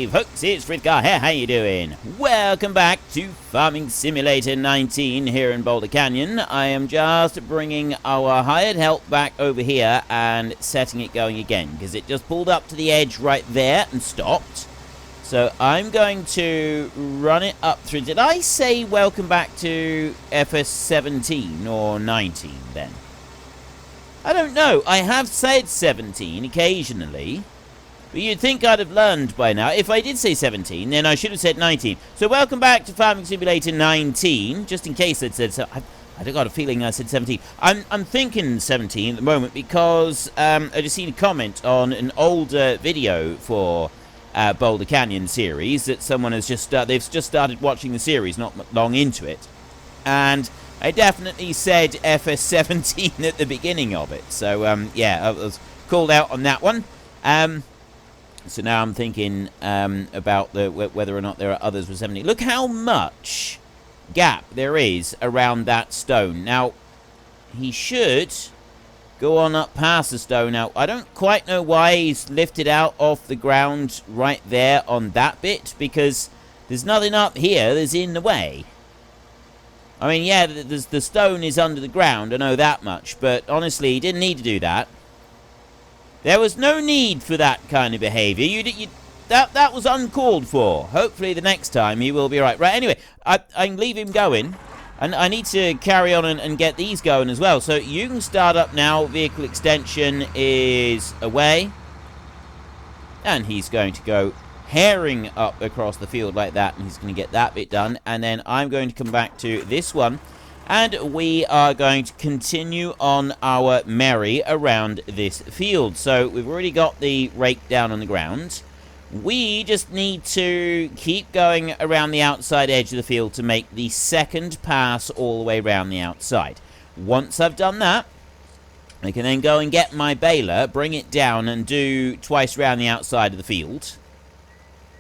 folks, it's Fridgar here, how you doing? Welcome back to Farming Simulator 19 here in Boulder Canyon. I am just bringing our hired help back over here and setting it going again, because it just pulled up to the edge right there and stopped. So I'm going to run it up through. Did I say welcome back to FS17 or 19 then? I don't know. I have said 17 occasionally. But you'd think I'd have learned by now. If I did say 17, then I should have said 19. So welcome back to Farming Simulator 19. Just in case I'd said so. I got a feeling I said 17. I'm thinking 17 at the moment because I just seen a comment on an older video for Boulder Canyon series that someone has they've just started watching the series, not long into it. And I definitely said FS17 at the beginning of it. So, yeah, I was called out on that one. So now I'm thinking about whether or not there are others with 70. Look how much gap there is around that stone. Now, he should go on up past the stone. Now, I don't quite know why he's lifted out off the ground right there on that bit, because there's nothing up here that's in the way. I mean, yeah, the stone is under the ground, I know that much, but honestly, he didn't need to do that. There was no need for that kind of behaviour. That was uncalled for. Hopefully the next time he will be right. Right, anyway, I can leave him going. And I need to carry on and get these going as well. So you can start up now. Vehicle extension is away. And he's going to go herring up across the field like that. And he's going to get that bit done. And then I'm going to come back to this one. And we are going to continue on our merry around this field. So we've already got the rake down on the ground. We just need to keep going around the outside edge of the field to make the second pass all the way around the outside. Once I've done that, I can then go and get my baler, bring it down and do twice around the outside of the field.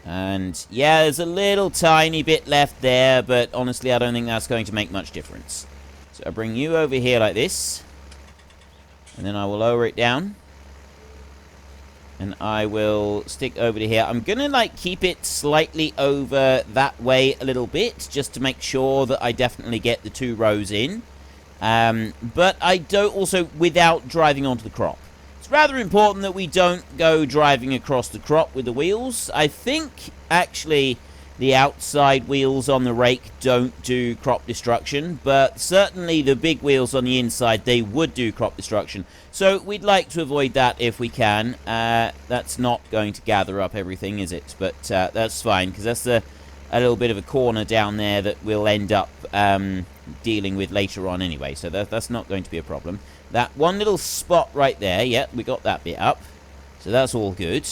And yeah, there's a little tiny bit left there, but honestly I don't think that's going to make much difference. So I bring you over here like this, and then I will lower it down. And I will stick over to here. I'm going to like keep it slightly over that way a little bit, just to make sure that I definitely get the 2 rows in. But I don't also without driving onto the crop. It's rather important that we don't go driving across the crop with the wheels. I think, actually, the outside wheels on the rake don't do crop destruction, but certainly the big wheels on the inside, they would do crop destruction. So we'd like to avoid that if we can. That's not going to gather up everything, is it? But that's fine, because that's a little bit of a corner down there that we'll end up dealing with later on anyway. So that's not going to be a problem. That one little spot right there, yeah, we got that bit up. So that's all good.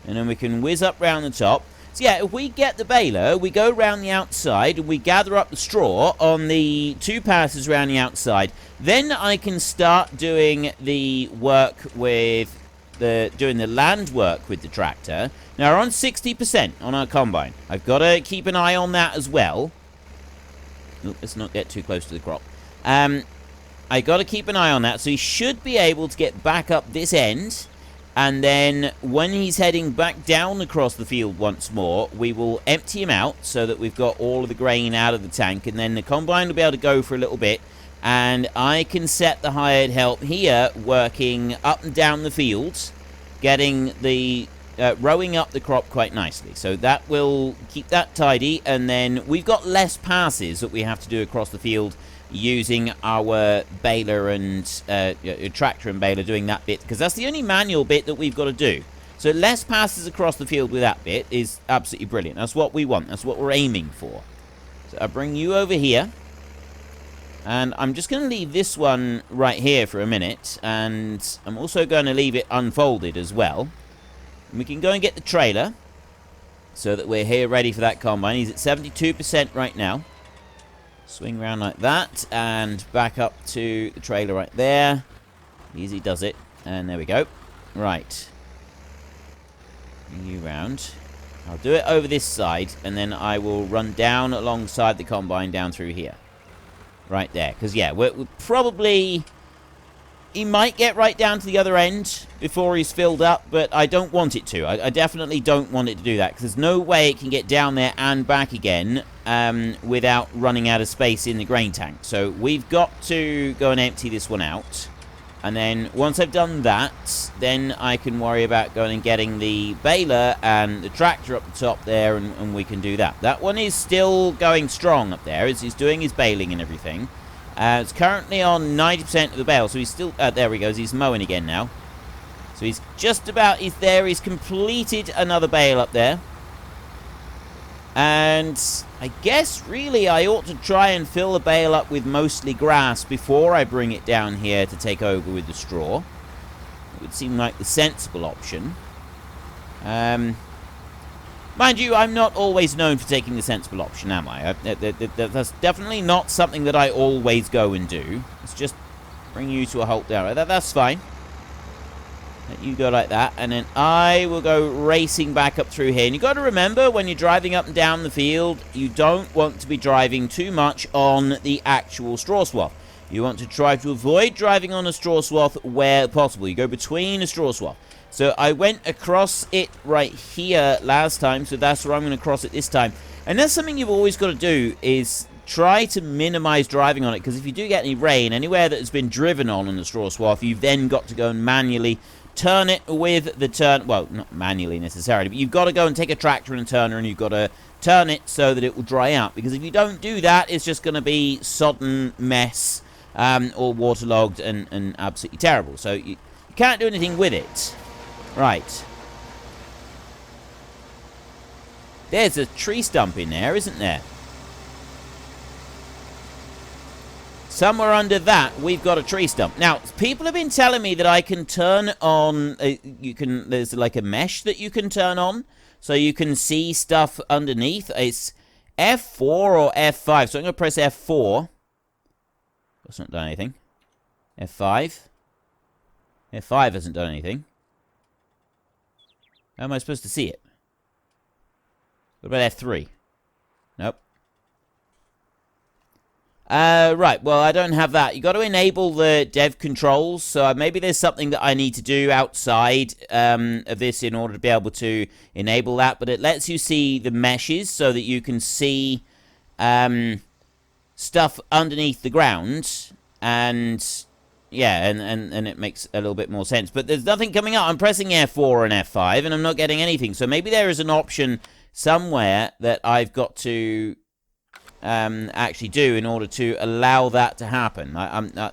And then we can whiz up round the top. So yeah, if we get the baler, we go round the outside, and we gather up the straw on the 2 passes around the outside. Then I can start doing the work with doing the land work with the tractor. Now we're on 60% on our combine. I've got to keep an eye on that as well. Oop, let's not get too close to the crop. I got to keep an eye on that, so he should be able to get back up this end. And then when he's heading back down across the field once more, we will empty him out so that we've got all of the grain out of the tank. And then the combine will be able to go for a little bit. And I can set the hired help here working up and down the fields, getting the rowing up the crop quite nicely. So that will keep that tidy. And then we've got less passes that we have to do across the field using our baler and tractor and baler, doing that bit, because that's the only manual bit that we've got to do. So less passes across the field with that bit is absolutely brilliant. That's what we want. That's what we're aiming for. So I bring you over here, and I'm just going to leave this one right here for a minute, and I'm also going to leave it unfolded as well. And we can go and get the trailer so that we're here ready for that combine. He's at 72% right now. Swing around like that, and back up to the trailer right there. Easy does it. And there we go. Right. Bring you round. I'll do it over this side, and then I will run down alongside the combine down through here. Right there. Because, yeah, we're probably he might get right down to the other end before he's filled up, but I don't want it to. I definitely don't want it to do that, because there's no way it can get down there and back again without running out of space in the grain tank. So we've got to go and empty this one out. And then once I've done that, then I can worry about going and getting the baler and the tractor up the top there, and we can do that. That one is still going strong up there as he's doing his baling and everything. It's currently on 90% of the bale, so he's still... there he goes, he's mowing again now. So he's just about... he's there, he's completed another bale up there. And I guess, really, I ought to try and fill the bale up with mostly grass before I bring it down here to take over with the straw. It would seem like the sensible option. Mind you, I'm not always known for taking the sensible option, am I? That's definitely not something that I always go and do. It's just bring you to a halt there. That's fine. Let you go like that, and then I will go racing back up through here. And you've got to remember, when you're driving up and down the field, you don't want to be driving too much on the actual straw swath. You want to try to avoid driving on a straw swath where possible. You go between a straw swath. So I went across it right here last time, so that's where I'm going to cross it this time. And that's something you've always got to do, is try to minimize driving on it, because if you do get any rain, anywhere that has been driven on the straw swath, you've then got to go and manually turn it with the turn... well, not manually necessarily, but you've got to go and take a tractor and a turner, and you've got to turn it so that it will dry out. Because if you don't do that, it's just going to be sodden mess, or waterlogged and absolutely terrible. So you can't do anything with it. Right. There's a tree stump in there, isn't there? Somewhere under that, we've got a tree stump. Now, people have been telling me that I can turn on... there's like a mesh that you can turn on, so you can see stuff underneath. It's F4 or F5, so I'm going to press F4. That's not done anything. F5. F5 hasn't done anything. How am I supposed to see it? What about F3? Nope. Right, well, I don't have that. You've got to enable the dev controls, so maybe there's something that I need to do outside of this in order to be able to enable that, but it lets you see the meshes so that you can see stuff underneath the ground, and yeah, and it makes a little bit more sense. But there's nothing coming up. I'm pressing F4 and F5, and I'm not getting anything, so maybe there is an option somewhere that I've got to... actually do in order to allow that to happen.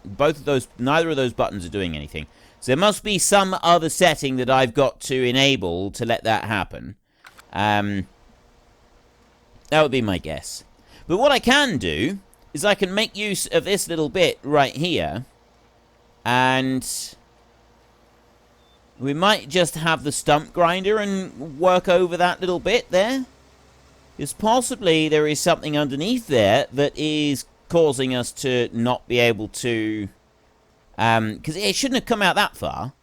Both of those, neither of those buttons are doing anything. So there must be some other setting that I've got to enable to let that happen. That would be my guess. But what I can do is I can make use of this little bit right here, and we might just have the stump grinder and work over that little bit there. Because possibly there is something underneath there that is causing us to not be able to... because it shouldn't have come out that far.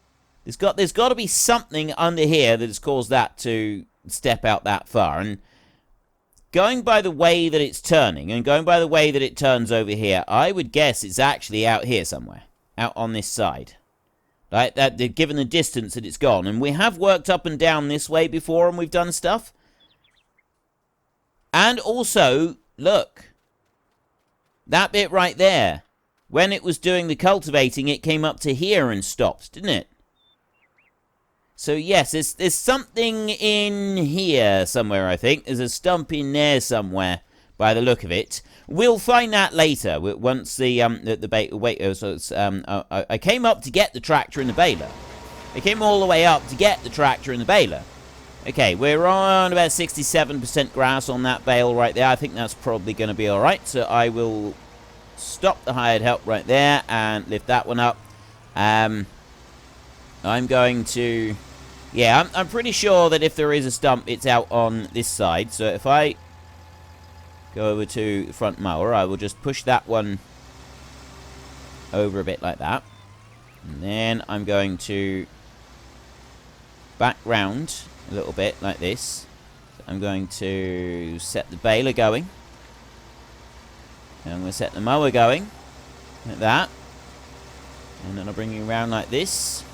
There's got to be something under here that has caused that to step out that far. And going by the way that it's turning, and going by the way that it turns over here, I would guess it's actually out here somewhere. Out on this side. Right? Given the distance that it's gone. And we have worked up and down this way before, and we've done stuff. And also, look, that bit right there, when it was doing the cultivating, it came up to here and stopped, didn't it? So yes, there's something in here somewhere, I think. There's a stump in there somewhere, by the look of it. We'll find that later, once I came up to get the tractor and the baler. I came all the way up to get the tractor and the baler. Okay, we're on about 67% grass on that bale right there. I think that's probably going to be alright. So I will stop the hired help right there and lift that one up. I'm going to... yeah, I'm pretty sure that if there is a stump, it's out on this side. So if I go over to the front mower, I will just push that one over a bit like that. And then I'm going to back round a little bit like this. So I'm going to set the baler going. And I'm going to set the mower going like that. And then I'll bring you around like this.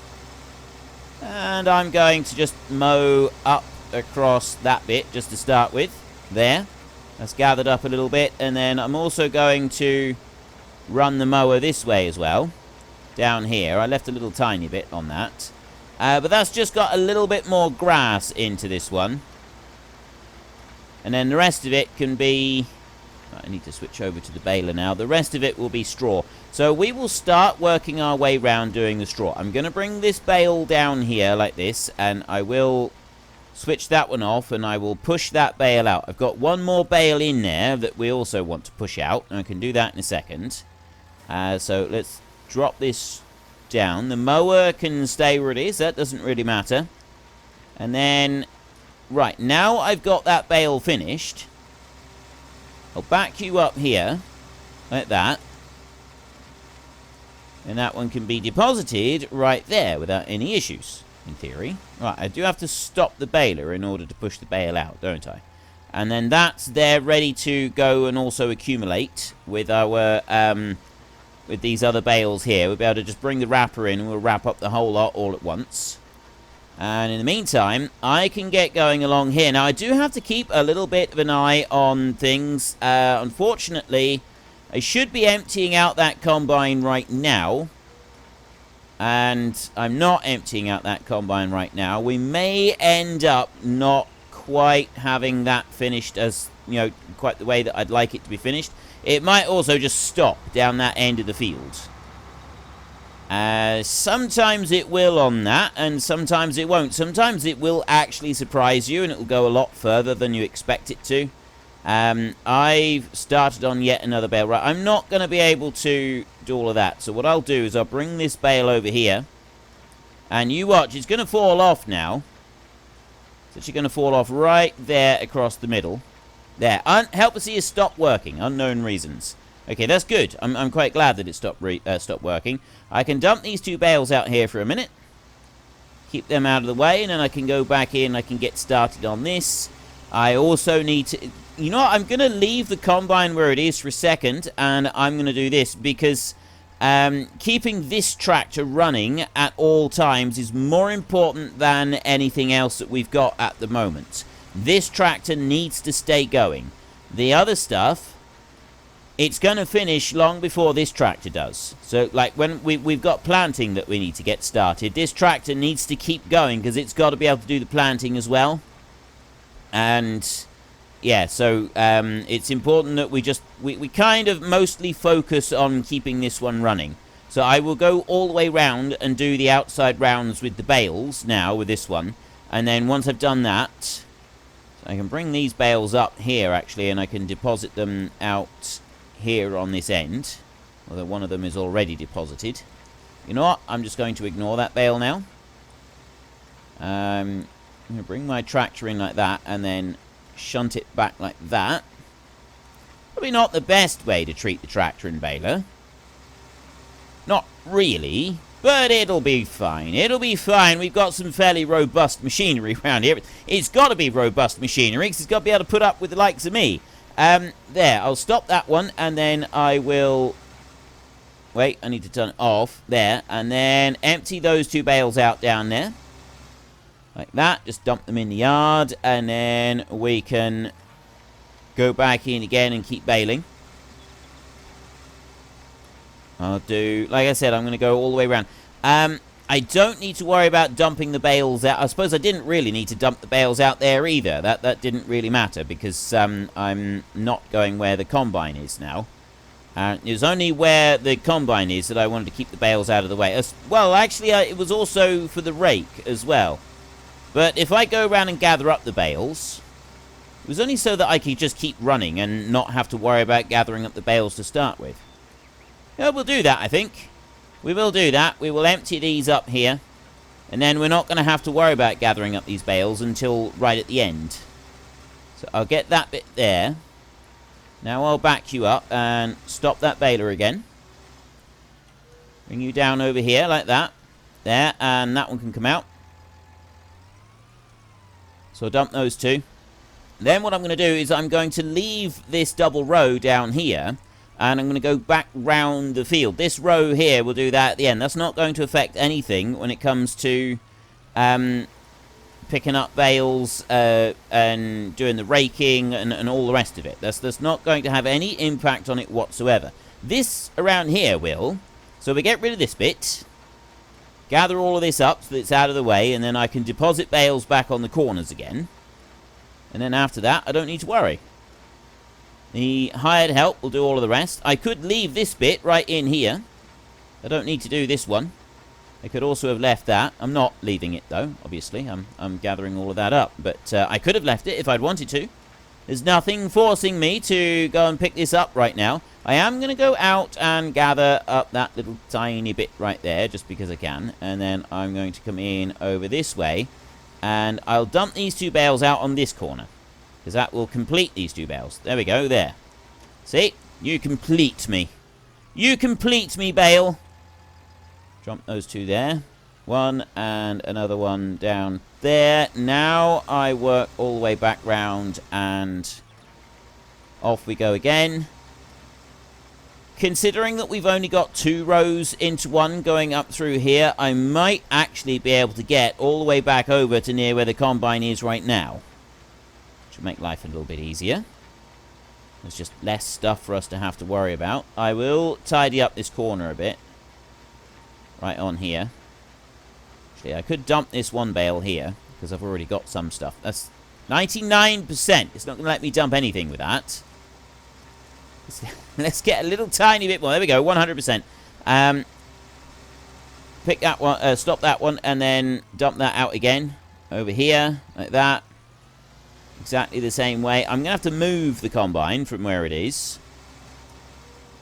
And I'm going to just mow up across that bit just to start with. There. That's gathered up a little bit. And then I'm also going to run the mower this way as well. Down here. I left a little tiny bit on that. But that's just got a little bit more grass into this one. And then the rest of it can be... I need to switch over to the baler now. The rest of it will be straw. So we will start working our way round doing the straw. I'm going to bring this bale down here like this. And I will switch that one off. And I will push that bale out. I've got one more bale in there that we also want to push out. And I can do that in a second. So let's drop this down. The mower can stay where it is. That doesn't really matter. And then... Right, now I've got that bale finished. I'll back you up here, like that. And that one can be deposited right there without any issues, in theory. Right, I do have to stop the baler in order to push the bale out, don't I? And then that's there ready to go and also accumulate with our, with these other bales here. We'll be able to just bring the wrapper in and we'll wrap up the whole lot all at once. And in the meantime, I can get going along here. Now, I do have to keep a little bit of an eye on things. Unfortunately, I should be emptying out that combine right now. And I'm not emptying out that combine right now. We may end up not quite having that finished as, you know, quite the way that I'd like it to be finished. It might also just stop down that end of the field. Sometimes it will on that, and sometimes it won't. Sometimes it will actually surprise you, and it will go a lot further than you expect it to. I've started on yet another bale. Right, I'm not going to be able to do all of that. So what I'll do is I'll bring this bale over here. And you watch, it's going to fall off now. It's actually going to fall off right there across the middle. There. Helper-C has stopped working. Unknown reasons. Okay, that's good. I'm quite glad that it stopped working. I can dump these two bales out here for a minute. Keep them out of the way, and then I can go back in. I can get started on this. I also need to... You know what? I'm going to leave the combine where it is for a second, and I'm going to do this, because keeping this tractor running at all times is more important than anything else that we've got at the moment. This tractor needs to stay going. The other stuff... It's going to finish long before this tractor does. So, like, when we've got planting that we need to get started, this tractor needs to keep going because it's got to be able to do the planting as well. And, yeah, so it's important that we kind of mostly focus on keeping this one running. So I will go all the way round and do the outside rounds with the bales now with this one. And then once I've done that, so I can bring these bales up here, actually, and I can deposit them out... here on this end, although one of them is already deposited. You know what? I'm just going to ignore that bale now. I'm going to bring my tractor in like that and then shunt it back like that. Probably not the best way to treat the tractor and baler. Not really, but it'll be fine. It'll be fine. We've got some fairly robust machinery around here. It's got to be robust machinery because it's got to be able to put up with the likes of me. There, I'll stop that one, and then I will... Wait, I need to turn it off. There, and then empty those two bales out down there. Like that, just dump them in the yard, and then we can go back in again and keep baling. I'll do... Like I said, I'm going to go all the way around. I don't need to worry about dumping the bales out. I suppose I didn't really need to dump the bales out there either. That didn't really matter because I'm not going where the combine is now. It was only where the combine is that I wanted to keep the bales out of the way. Well, actually, it was also for the rake as well. But if I go around and gather up the bales, it was only so that I could just keep running and not have to worry about gathering up the bales to start with. Yeah, we'll do that, I think. We will do that. We will empty these up here. And then we're not going to have to worry about gathering up these bales until right at the end. So I'll get that bit there. Now I'll back you up and stop that baler again. Bring you down over here like that. There, and that one can come out. So I'll dump those two. Then what I'm going to do is I'm going to leave this double row down here. And I'm going to go back round the field. This row here will do that at the end. That's not going to affect anything when it comes to picking up bales and doing the raking and all the rest of it. That's not going to have any impact on it whatsoever. This around here will. So we get rid of this bit. Gather all of this up so that it's out of the way. And then I can deposit bales back on the corners again. And then after that, I don't need to worry. The hired help will do all of the rest. I could leave this bit right in here. I don't need to do this one. I could also have left that. I'm not leaving it, though, obviously. I'm gathering all of that up. But I could have left it if I'd wanted to. There's nothing forcing me to go and pick this up right now. I am going to go out and gather up that little tiny bit right there, just because I can. And then I'm going to come in over this way. And I'll dump these 2 bales out on this corner. Because that will complete these 2 bales. There we go, there. See? You complete me. You complete me, Bale. Jump those 2 there. 1 and another one down there. Now I work all the way back round and off we go again. Considering that we've only got 2 rows into one going up through here, I might actually be able to get all the way back over to near where the combine is right now. Which will make life a little bit easier. There's just less stuff for us to have to worry about. I will tidy up this corner a bit. Right on here. Actually, I could dump this 1 bale here, because I've already got some stuff. That's 99%. It's not going to let me dump anything with that. Let's get a little tiny bit more. There we go, 100%. Pick that one, stop that one, and then dump that out again. Over here, like that. Exactly the same way. I'm going to have to move the combine from where it is.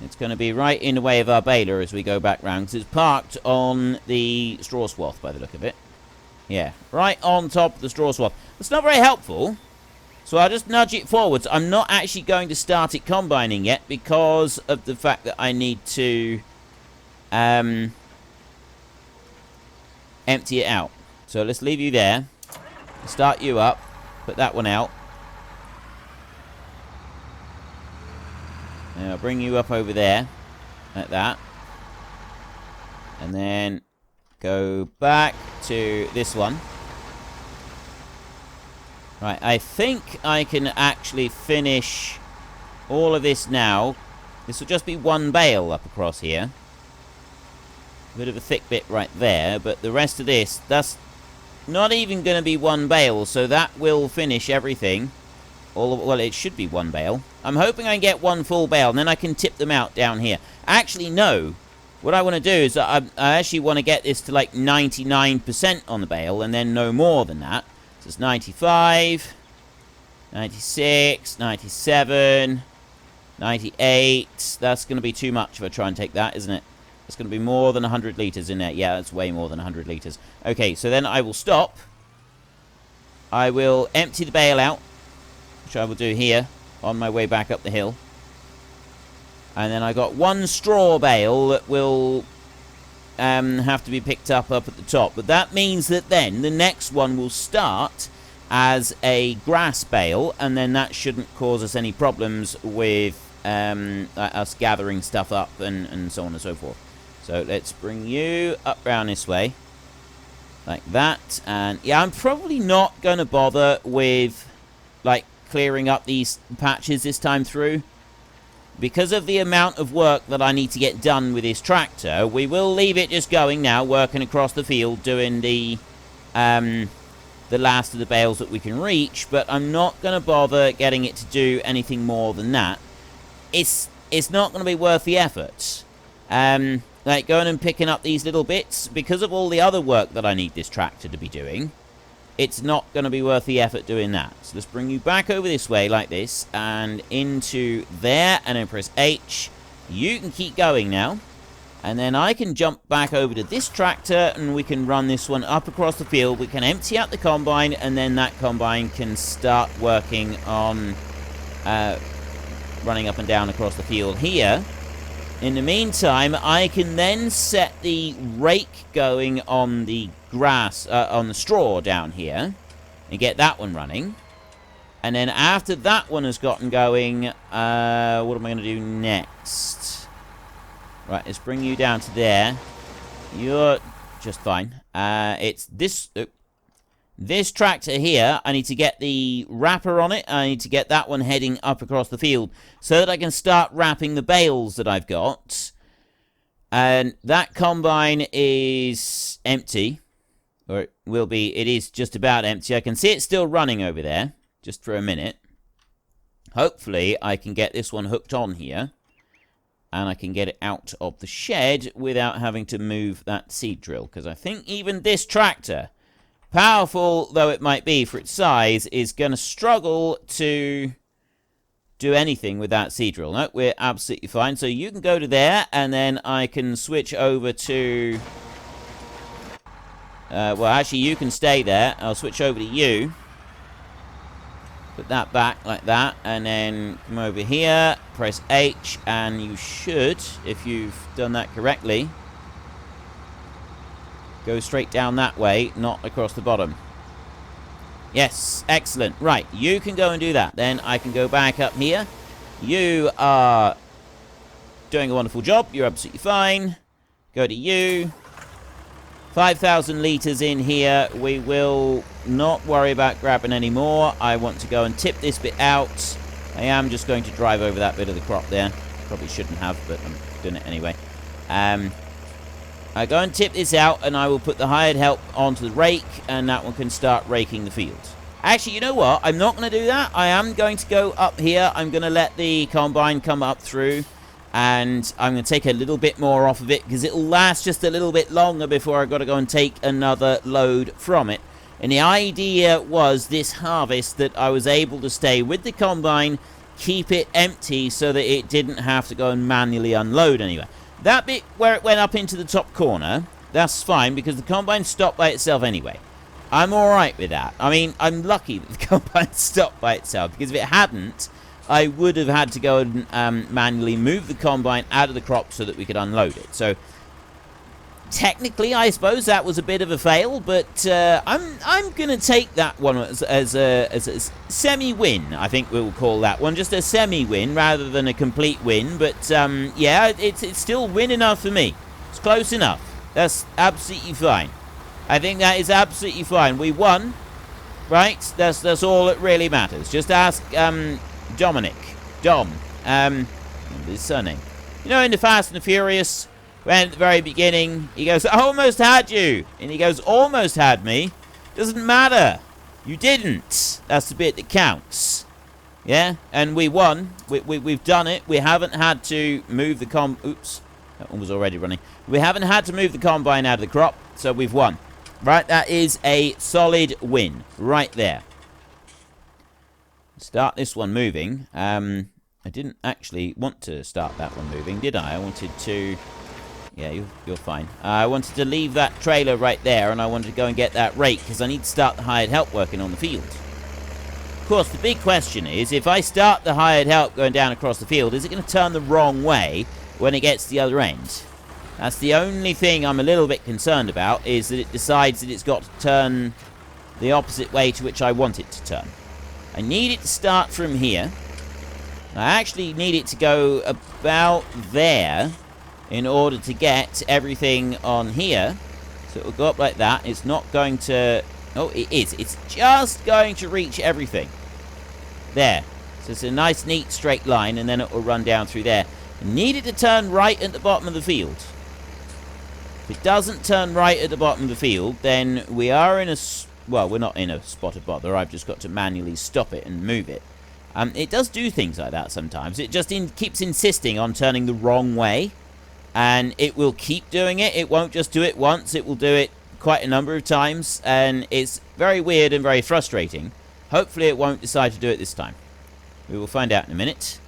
It's going to be right in the way of our baler as we go back round, because it's parked on the straw swath by the look of it. Yeah, right on top of the straw swath. That's not very helpful. So I'll just nudge it forwards. I'm not actually going to start it combining yet because of the fact that I need to empty it out. So let's leave you there. Start you up. Put that one out. And I'll bring you up over there. Like that. And then go back to this one. Right, I think I can actually finish all of this now. This will just be 1 bale up across here. A bit of a thick bit right there, but the rest of this, that's not even going to be 1 bale, so that will finish everything. Well, it should be 1 bale. I'm hoping I can get 1 full bale, and then I can tip them out down here. Actually, no. What I want to do is I actually want to get this to like 99% on the bale, and then no more than that. It's 95, 96, 97, 98. That's going to be too much if I try and take that, isn't it? It's going to be more than 100 litres in there. Yeah, that's way more than 100 litres. Okay, so then I will stop. I will empty the bale out, which I will do here on my way back up the hill. And then I got 1 straw bale that will have to be picked up at the top. But that means that then the next one will start as a grass bale, and then that shouldn't cause us any problems with us gathering stuff up and so on and so forth. So let's bring you up round this way. Like that. And yeah, I'm probably not going to bother with like clearing up these patches this time through. Because of the amount of work that I need to get done with this tractor, we will leave it just going now, working across the field, doing the last of the bales that we can reach. But I'm not going to bother getting it to do anything more than that. It's not going to be worth the effort. Like going and picking up these little bits, because of all the other work that I need this tractor to be doing, it's not going to be worth the effort doing that. So let's bring you back over this way like this and into there, and then press H. You can keep going now. And then I can jump back over to this tractor and we can run this one up across the field. We can empty out the combine, and then that combine can start working on running up and down across the field here. In the meantime, I can then set the rake going on the grass, on the straw down here, and get that one running. And then after that one has gotten going, what am I going to do next? Right, let's bring you down to there. You're just fine. It's this... This tractor here, I need to get the wrapper on it. I need to get that one heading up across the field so that I can start wrapping the bales that I've got. And that combine is empty. Or it will be. It is just about empty. I can see it still running over there. Just for a minute. Hopefully, I can get this one hooked on here. And I can get it out of the shed without having to move that seed drill. Because I think even this tractor... powerful though it might be for its size, is going to struggle to do anything with that seed drill. No, we're absolutely fine. So you can go to there, and then I can switch over to... well, actually, you can stay there. I'll switch over to you. Put that back like that, and then come over here, press H, and you should, if you've done that correctly... go straight down that way, not across the bottom. Yes, excellent. Right, you can go and do that. Then I can go back up here. You are doing a wonderful job. You're absolutely fine. Go to you. 5,000 litres in here. We will not worry about grabbing any more. I want to go and tip this bit out. I am just going to drive over that bit of the crop there. Probably shouldn't have, but I'm doing it anyway. I go and tip this out, and I will put the hired help onto the rake, and that one can start raking the field. Actually, you know what? I'm not going to do that. I am going to go up here. I'm going to let the combine come up through, and I'm going to take a little bit more off of it, because it'll last just a little bit longer before I've got to go and take another load from it. And the idea was this harvest that I was able to stay with the combine, keep it empty so that it didn't have to go and manually unload anywhere. That bit where it went up into the top corner, that's fine, because the combine stopped by itself anyway. I'm alright with that. I mean, I'm lucky that the combine stopped by itself, because if it hadn't, I would have had to go and manually move the combine out of the crop so that we could unload it. So, technically, I suppose that was a bit of a fail, but I'm going to take that one as a semi-win, I think we'll call that one. Just a semi-win rather than a complete win, but yeah, it's still win enough for me. It's close enough. That's absolutely fine. I think that is absolutely fine. We won, right? That's all that really matters. Just ask Dominic. Dom. His surname. You know, in the Fast and the Furious... when at the very beginning, he goes, I almost had you. And he goes, almost had me. Doesn't matter. You didn't. That's the bit that counts. Yeah? And we won. We've done it. We haven't had to move the oops. That one was already running. We haven't had to move the combine out of the crop. So we've won. Right? That is a solid win. Right there. Start this one moving. I didn't actually want to start that one moving, did I? I wanted to... yeah, you're fine. I wanted to leave that trailer right there, and I wanted to go and get that rake, because I need to start the hired help working on the field. Of course, the big question is, if I start the hired help going down across the field, is it going to turn the wrong way when it gets to the other end? That's the only thing I'm a little bit concerned about, is that it decides that it's got to turn the opposite way to which I want it to turn. I need it to start from here. I actually need it to go about there in order to get everything on here. So it will go up like that. It's not going to... oh, it is. It's just going to reach everything. There. So it's a nice, neat, straight line, and then it will run down through there. I need it to turn right at the bottom of the field. If it doesn't turn right at the bottom of the field, then we are in a... well, we're not in a spot of bother. I've just got to manually stop it and move it. It does do things like that sometimes. It just keeps insisting on turning the wrong way. And it will keep doing it. It won't just do it once. It will do it quite a number of times. And it's very weird and very frustrating. Hopefully it won't decide to do it this time. We will find out in a minute.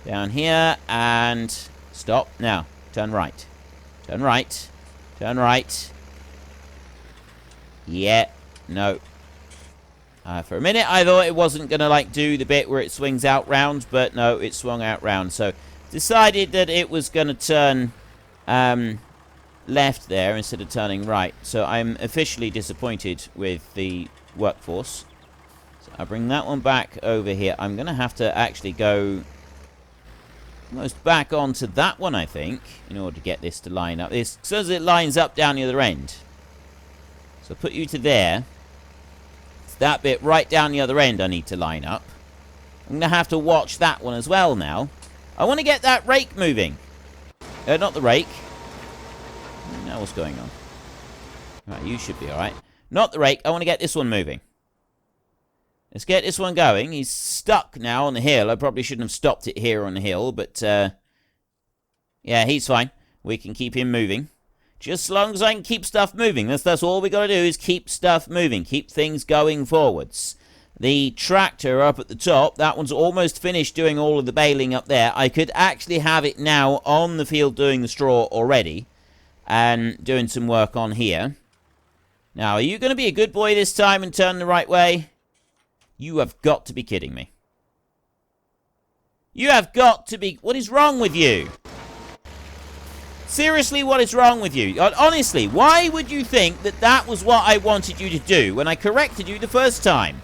Down here and stop. Now, turn right. Turn right. Turn right. Yeah. No. For a minute I thought it wasn't going to like do the bit where it swings out round. But no, it swung out round. So decided that it was going to turn... left there instead of turning right. So I'm officially disappointed with the workforce. So I'll bring that one back over here. I'm going to have to actually go almost back onto that one, I think, in order to get this to line up. This so as it lines up down the other end. So put you to there. It's that bit right down the other end I need to line up. I'm going to have to watch that one as well now. I want to get that rake moving. Not the rake. Now what's going on? Right, you should be alright. Not the rake. I want to get this one moving. Let's get this one going. He's stuck now on the hill. I probably shouldn't have stopped it here on the hill, but yeah, he's fine. We can keep him moving. Just as long as I can keep stuff moving. That's all we got to do is keep stuff moving. Keep things going forwards. The tractor up at the top, that one's almost finished doing all of the baling up there. I could actually have it now on the field doing the straw already and doing some work on here. Now, are you going to be a good boy this time and turn the right way? You have got to be kidding me. You have got to be... What is wrong with you? Seriously, what is wrong with you? Honestly, why would you think that that was what I wanted you to do when I corrected you the first time?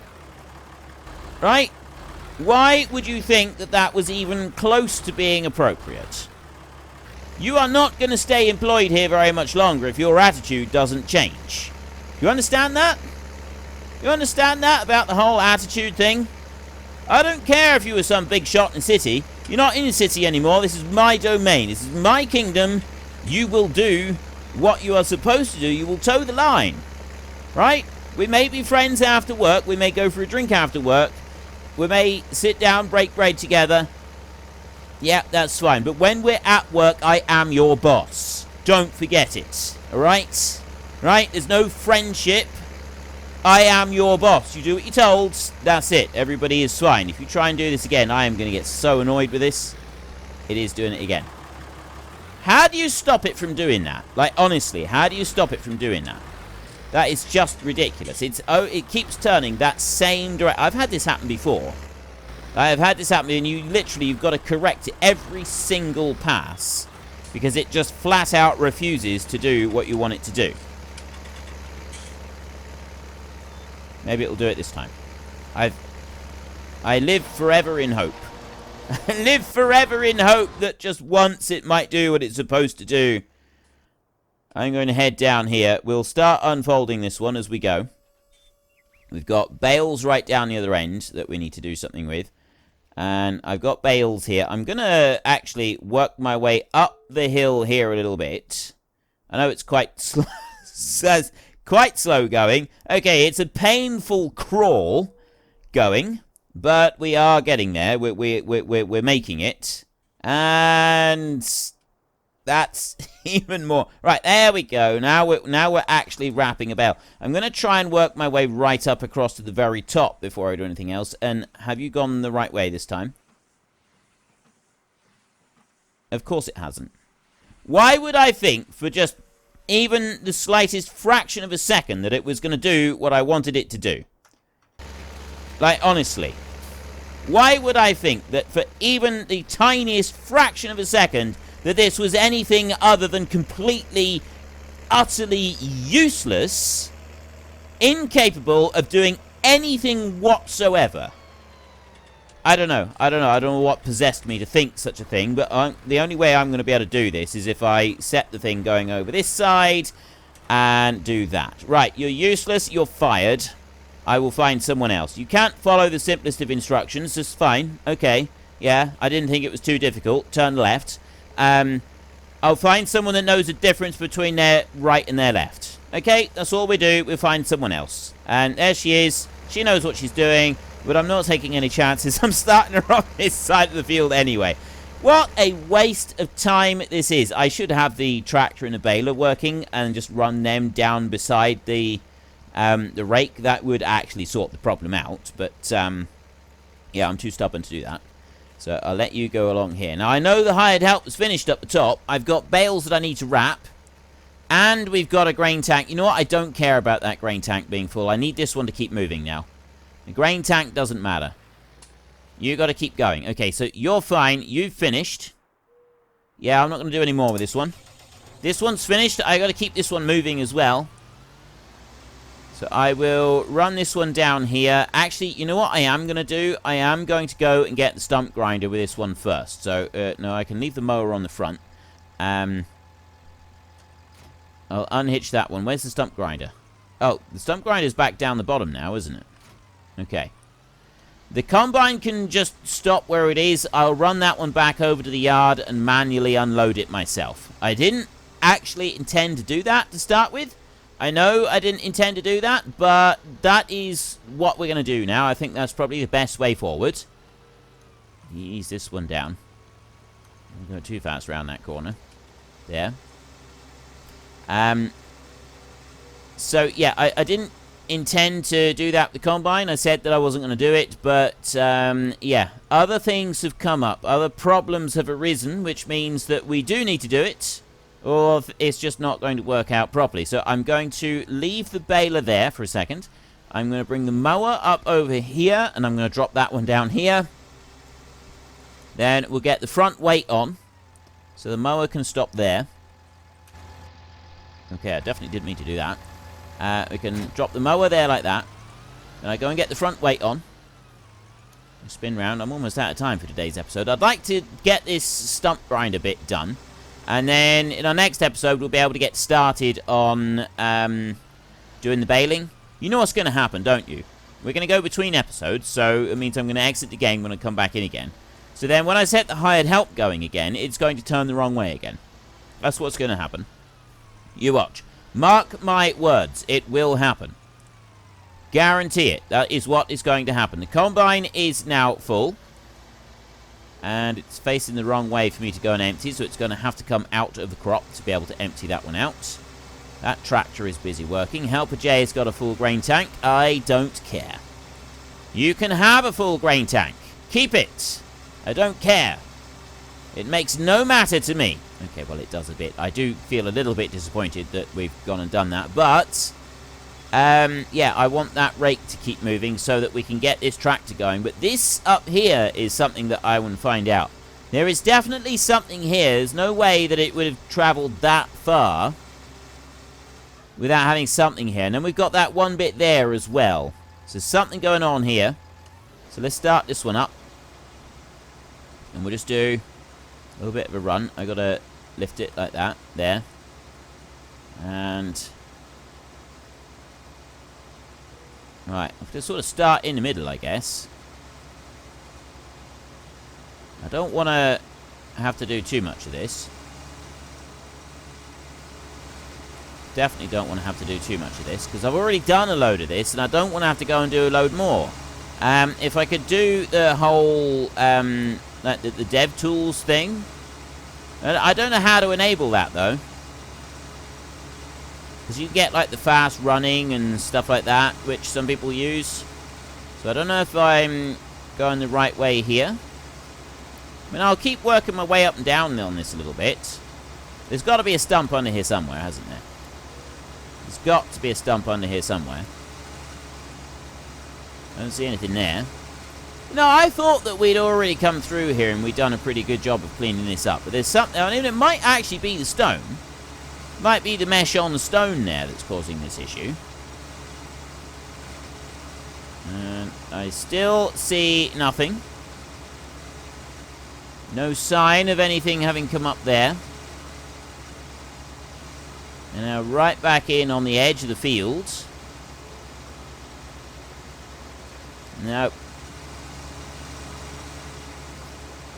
Right? Why would you think that that was even close to being appropriate? You are not going to stay employed here very much longer if your attitude doesn't change. You understand that? You understand that about the whole attitude thing? I don't care if you were some big shot in the city. You're not in the city anymore. This is my domain. This is my kingdom. You will do what you are supposed to do. You will toe the line. Right? We may be friends after work. We may go for a drink after work. We may sit down, break bread together. Yeah, that's fine. But when we're at work, I am your boss. Don't forget it. Alright? Right? There's no friendship. I am your boss. You do what you're told. That's it. Everybody is fine. If you try and do this again, I am going to get so annoyed with this. It is doing it again. How do you stop it from doing that? Like, honestly, how do you stop it from doing that? That is just ridiculous. It keeps turning that same direction. I've had this happen before. I have had this happen, and you've got to correct it every single pass because it just flat out refuses to do what you want it to do. Maybe it'll do it this time. I live forever in hope. I live forever in hope that just once it might do what it's supposed to do. I'm going to head down here. We'll start unfolding this one as we go. We've got bales right down the other end that we need to do something with. And I've got bales here. I'm going to actually work my way up the hill here a little bit. I know it's quite slow. Quite slow going. Okay, it's a painful crawl going. But we are getting there. We're making it. And... that's even more. Right, there we go. Now we're actually wrapping a bale. I'm going to try and work my way right up across to the very top before I do anything else. And have you gone the right way this time? Of course it hasn't. Why would I think for just even the slightest fraction of a second that it was going to do what I wanted it to do? Like, honestly. Why would I think that for even the tiniest fraction of a second that this was anything other than completely, utterly useless, incapable of doing anything whatsoever? I don't know. I don't know what possessed me to think such a thing, but the only way I'm going to be able to do this is if I set the thing going over this side and do that. Right, you're useless, you're fired. I will find someone else. You can't follow the simplest of instructions, just fine. Okay, yeah, I didn't think it was too difficult. Turn left. I'll find someone that knows the difference between their right and their left. Okay, that's all we do. We'll find someone else. And there she is. She knows what she's doing, but I'm not taking any chances. I'm starting her on this side of the field anyway. What a waste of time this is. I should have the tractor and the baler working and just run them down beside the rake. That would actually sort the problem out, but yeah, I'm too stubborn to do that. So I'll let you go along here. Now, I know the hired help is finished up the top. I've got bales that I need to wrap. And we've got a grain tank. You know what? I don't care about that grain tank being full. I need this one to keep moving now. The grain tank doesn't matter. You got to keep going. Okay, so you're fine. You've finished. Yeah, I'm not going to do any more with this one. This one's finished. I got to keep this one moving as well. So I will run this one down here. Actually, you know what I am going to do? I am going to go and get the stump grinder with this one first. So, no, I can leave the mower on the front. I'll unhitch that one. Where's the stump grinder? Oh, the stump grinder's back down the bottom now, isn't it? Okay. The combine can just stop where it is. I'll run that one back over to the yard and manually unload it myself. I didn't actually intend to do that to start with. I know I didn't intend to do that, but that is what we're going to do now. I think that's probably the best way forward. Ease this one down. Don't go too fast around that corner. There. So, yeah, I didn't intend to do that with the combine. I said that I wasn't going to do it, but, yeah. Other things have come up. Other problems have arisen, which means that we do need to do it. Or it's just not going to work out properly. So I'm going to leave the baler there for a second. I'm going to bring the mower up over here, and I'm going to drop that one down here. Then we'll get the front weight on, so the mower can stop there. Okay, I definitely didn't mean to do that. We can drop the mower there like that. Then I go and get the front weight on. Spin round. I'm almost out of time for today's episode. I'd like to get this stump grinder bit done. And then in our next episode, we'll be able to get started on doing the baling. You know what's going to happen, don't you? We're going to go between episodes, so it means I'm going to exit the game when I come back in again. So then when I set the hired help going again, it's going to turn the wrong way again. That's what's going to happen. You watch. Mark my words. It will happen. Guarantee it. That is what is going to happen. The combine is now full. And it's facing the wrong way for me to go and empty, so it's going to have to come out of the crop to be able to empty that one out. That tractor is busy working. Helper J has got a full grain tank. I don't care. You can have a full grain tank. Keep it. I don't care. It makes no matter to me. Okay, well, it does a bit. I do feel a little bit disappointed that we've gone and done that, but yeah, I want that rake to keep moving so that we can get this tractor going. But this up here is something that I want to find out. There is definitely something here. There's no way that it would have traveled that far without having something here. And then we've got that one bit there as well. So there's something going on here. So let's start this one up. And we'll just do a little bit of a run. I got to lift it like that. There. And right, I have to sort of start in the middle, I guess. I don't want to have to do too much of this. Definitely don't want to have to do too much of this, because I've already done a load of this, and I don't want to have to go and do a load more. If I could do the whole, like the dev tools thing. I don't know how to enable that, though. Because you get, like, the fast running and stuff like that, which some people use. So I don't know if I'm going the right way here. I mean, I'll keep working my way up and down on this a little bit. There's got to be a stump under here somewhere, hasn't there? There's got to be a stump under here somewhere. I don't see anything there. No, I thought that we'd already come through here and we'd done a pretty good job of cleaning this up. But there's something, I mean, it might actually be the stone. Might be the mesh on the stone there that's causing this issue. And I still see nothing. No sign of anything having come up there. And now right back in on the edge of the fields. Nope.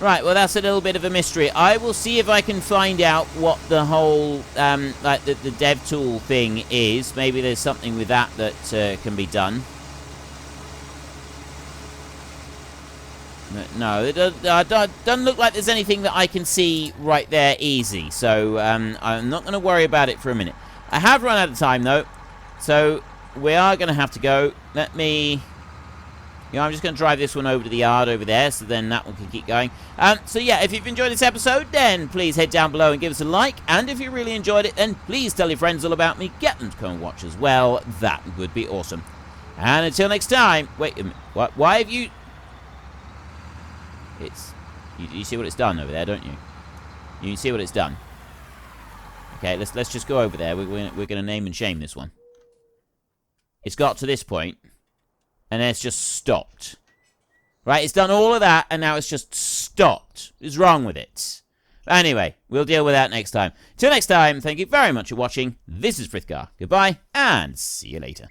Right, well, that's a little bit of a mystery. I will see if I can find out what the whole, like, the dev tool thing is. Maybe there's something with that that can be done. No, it doesn't look like there's anything that I can see right there easy. So, I'm not going to worry about it for a minute. I have run out of time, though. So, we are going to have to go. Let me... You know, I'm just going to drive this one over to the yard over there, so then that one can keep going. So yeah, if you've enjoyed this episode, then please head down below and give us a like. And if you really enjoyed it, then please tell your friends all about me. Get them to come and watch as well. That would be awesome. And until next time... Wait a minute. What? Why have you... It's... You see what it's done over there, don't you? You see what it's done. Okay, let's just go over there. We're going to name and shame this one. it's got to this point, and then it's just stopped. Right, it's done all of that, and now it's just stopped. What's wrong with it? Anyway, we'll deal with that next time. Till next time, thank you very much for watching. This is Frithgar. Goodbye, and see you later.